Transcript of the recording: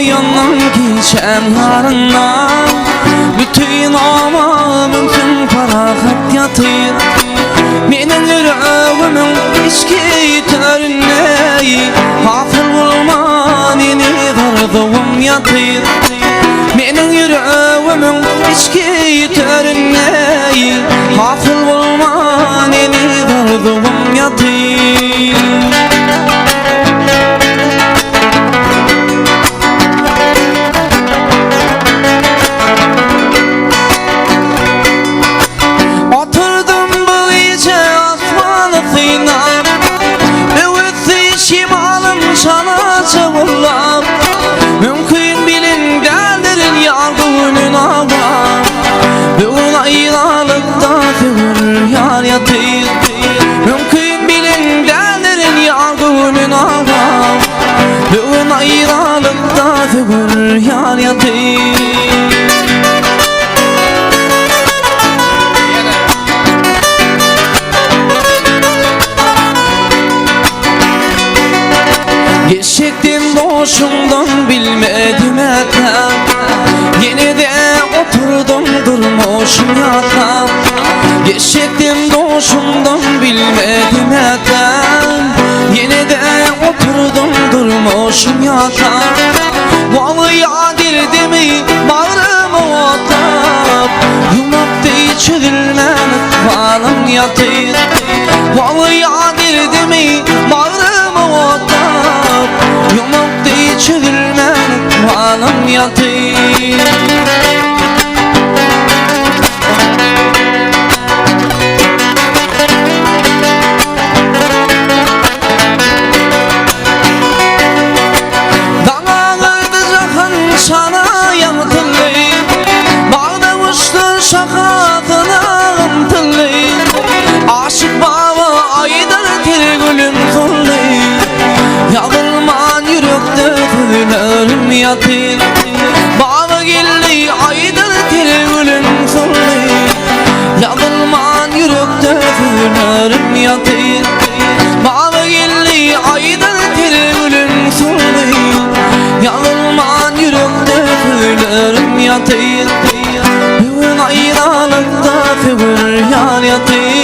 yandan geçen yarından bütün ama mümkün parahat yatır. Menin yüreğimin içki törünneyi hafır bulman yeni dardığım yatır. Menin yüreğimin içki törünneyi hafır bulman yeni dardığım yatır. Mümkün bilin derlerin yargının ağlar. Bugün ayralıkta fevr yar yatır. Mümkün bilin derlerin yargının ağlar. Bugün ayralıkta fevr yar yatır. Geçecektim boşumdan bilmedim etem. Yine de oturdum durmuşum yatam. Geçecektim boşumdan bilmedim etem. Yine de oturdum durmuşum yatam. Vallahi adil mi bağrıma otap. Yumakta çözülmem bağlam yatır. Vallahi adil mi bağrıma otap. Yumakta çözülmem bağlam yatır. Sana yanıtlı bağda uçtu şakatına ımtılı. Aşık baba aydır tergülün zorlu. Yağılman yürekte tüylerim yatır. Baba geldi aydır tergülün zorlu. Yağılman yürekte tüylerim yatır. Baba geldi aydır tergülün zorlu. Yağılman yürekte tüylerim yatır. Bugün ayralıkta fevr yar yatır.